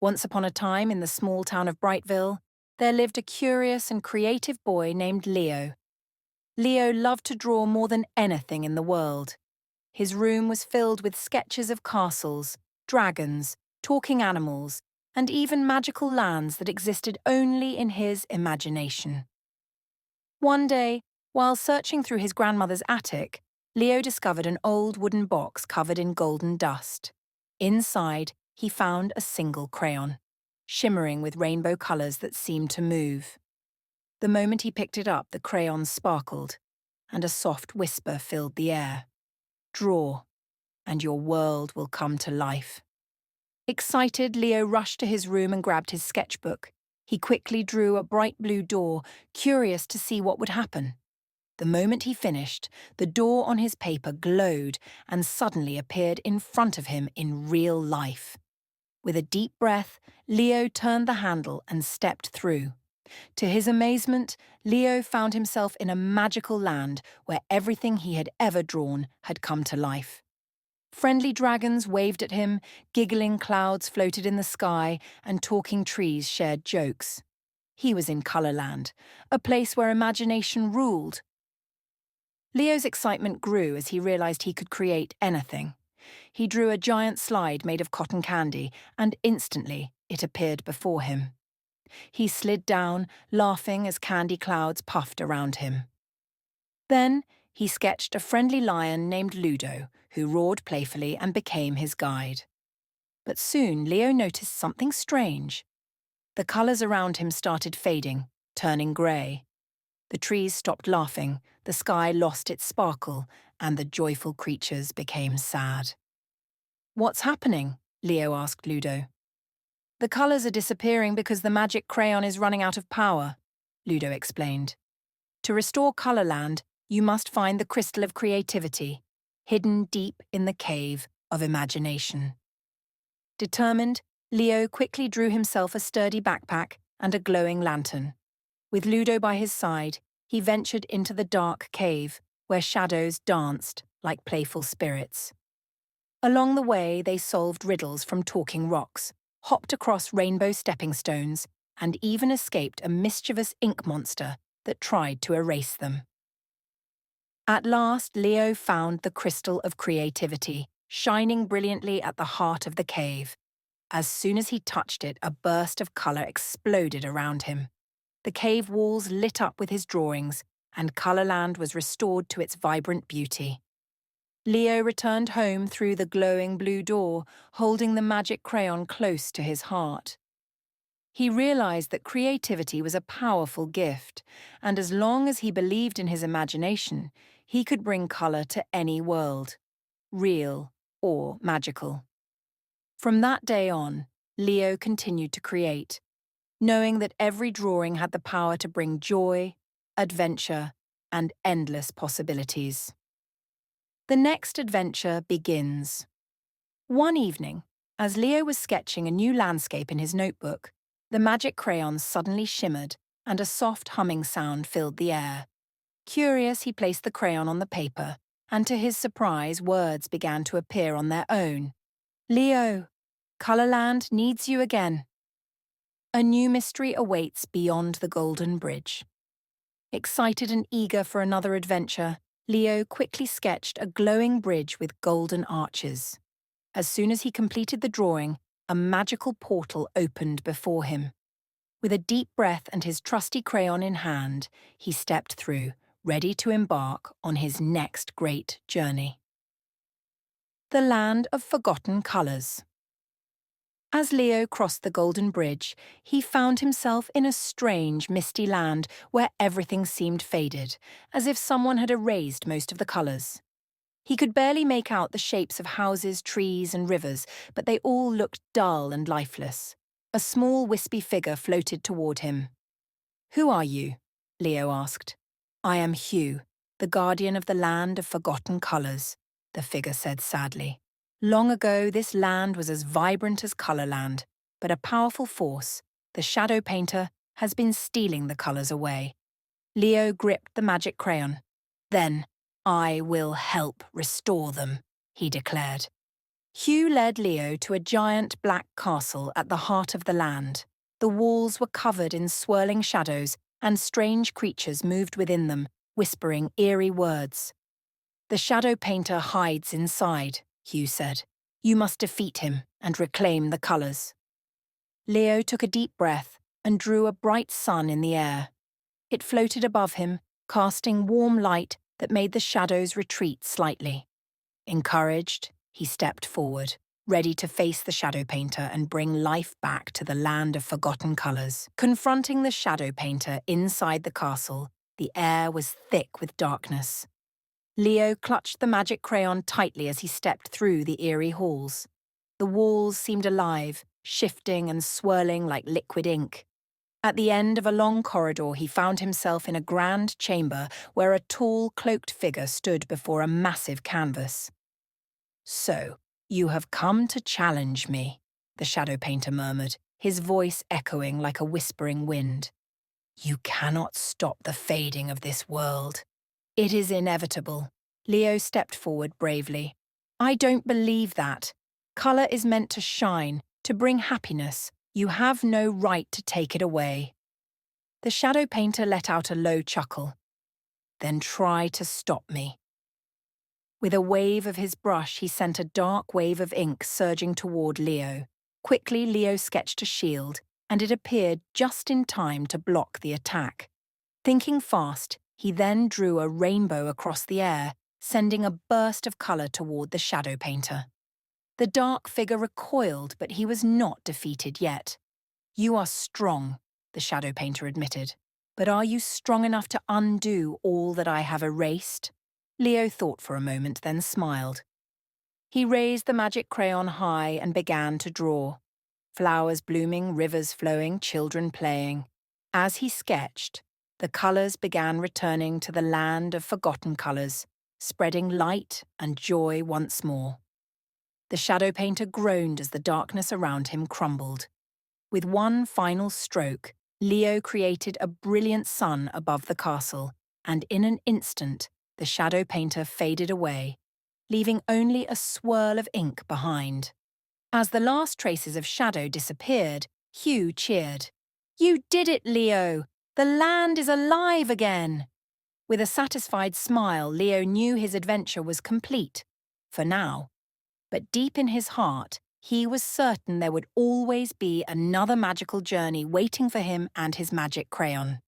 Once upon a time, in the small town of Brightville, there lived a curious and creative boy named Leo. Leo loved to draw more than anything in the world. His room was filled with sketches of castles, dragons, talking animals, and even magical lands that existed only in his imagination. One day, while searching through his grandmother's attic, Leo discovered an old wooden box covered in golden dust. Inside, he found a single crayon, shimmering with rainbow colours that seemed to move. The moment he picked it up, the crayon sparkled, and a soft whisper filled the air. "Draw, and your world will come to life." Excited, Leo rushed to his room and grabbed his sketchbook. He quickly drew a bright blue door, curious to see what would happen. The moment he finished, the door on his paper glowed and suddenly appeared in front of him in real life. With a deep breath, Leo turned the handle and stepped through. To his amazement, Leo found himself in a magical land where everything he had ever drawn had come to life. Friendly dragons waved at him, giggling clouds floated in the sky, and talking trees shared jokes. He was in Colorland, a place where imagination ruled. Leo's excitement grew as he realized he could create anything. He drew a giant slide made of cotton candy, and instantly it appeared before him. He slid down, laughing as candy clouds puffed around him. Then he sketched a friendly lion named Ludo, who roared playfully and became his guide. But soon Leo noticed something strange. The colours around him started fading, turning grey. The trees stopped laughing, the sky lost its sparkle, and the joyful creatures became sad. "What's happening?" Leo asked Ludo. "The colours are disappearing because the magic crayon is running out of power," Ludo explained. "To restore Colorland, you must find the crystal of creativity, hidden deep in the cave of imagination." Determined, Leo quickly drew himself a sturdy backpack and a glowing lantern. With Ludo by his side, he ventured into the dark cave, where shadows danced like playful spirits. Along the way, they solved riddles from talking rocks, hopped across rainbow stepping stones, and even escaped a mischievous ink monster that tried to erase them. At last, Leo found the crystal of creativity, shining brilliantly at the heart of the cave. As soon as he touched it, a burst of colour exploded around him. The cave walls lit up with his drawings, and Colorland was restored to its vibrant beauty. Leo returned home through the glowing blue door, holding the magic crayon close to his heart. He realized that creativity was a powerful gift, and as long as he believed in his imagination, he could bring color to any world, real or magical. From that day on, Leo continued to create, knowing that every drawing had the power to bring joy, adventure, and endless possibilities. The next adventure begins. One evening, as Leo was sketching a new landscape in his notebook, the magic crayon suddenly shimmered and a soft humming sound filled the air. Curious, he placed the crayon on the paper, and to his surprise, words began to appear on their own. "Leo, Colorland needs you again." A new mystery awaits beyond the Golden Bridge. Excited and eager for another adventure, Leo quickly sketched a glowing bridge with golden arches. As soon as he completed the drawing, a magical portal opened before him. With a deep breath and his trusty crayon in hand, he stepped through, ready to embark on his next great journey. The Land of Forgotten Colours. As Leo crossed the Golden Bridge, he found himself in a strange, misty land where everything seemed faded, as if someone had erased most of the colours. He could barely make out the shapes of houses, trees, and rivers, but they all looked dull and lifeless. A small, wispy figure floated toward him. "Who are you?" Leo asked. "I am Hugh, the guardian of the Land of Forgotten Colours," the figure said sadly. "Long ago, this land was as vibrant as Colorland, but a powerful force, the shadow painter, has been stealing the colours away." Leo gripped the magic crayon. "Then, I will help restore them," he declared. Hugh led Leo to a giant black castle at the heart of the land. The walls were covered in swirling shadows, and strange creatures moved within them, whispering eerie words. "The shadow painter hides inside," Hugh said. "You must defeat him and reclaim the colours." Leo took a deep breath and drew a bright sun in the air. It floated above him, casting warm light that made the shadows retreat slightly. Encouraged, he stepped forward, ready to face the shadow painter and bring life back to the land of forgotten colours. Confronting the shadow painter inside the castle, the air was thick with darkness. Leo clutched the magic crayon tightly as he stepped through the eerie halls. The walls seemed alive, shifting and swirling like liquid ink. At the end of a long corridor, he found himself in a grand chamber where a tall, cloaked figure stood before a massive canvas. "So, you have come to challenge me," the shadow painter murmured, his voice echoing like a whispering wind. "You cannot stop the fading of this world. It is inevitable." Leo stepped forward bravely. "I don't believe that. Colour is meant to shine, to bring happiness. You have no right to take it away." The shadow painter let out a low chuckle. "Then try to stop me." With a wave of his brush, he sent a dark wave of ink surging toward Leo. Quickly, Leo sketched a shield, and it appeared just in time to block the attack. Thinking fast, he then drew a rainbow across the air, sending a burst of colour toward the shadow painter. The dark figure recoiled, but he was not defeated yet. "You are strong," the shadow painter admitted. "But are you strong enough to undo all that I have erased?" Leo thought for a moment, then smiled. He raised the magic crayon high and began to draw. Flowers blooming, rivers flowing, children playing. As he sketched, the colours began returning to the land of forgotten colours, spreading light and joy once more. The shadow painter groaned as the darkness around him crumbled. With one final stroke, Leo created a brilliant sun above the castle, and in an instant, the shadow painter faded away, leaving only a swirl of ink behind. As the last traces of shadow disappeared, Hugh cheered. "You did it, Leo! The land is alive again!" With a satisfied smile, Leo knew his adventure was complete, for now. But deep in his heart, he was certain there would always be another magical journey waiting for him and his magic crayon.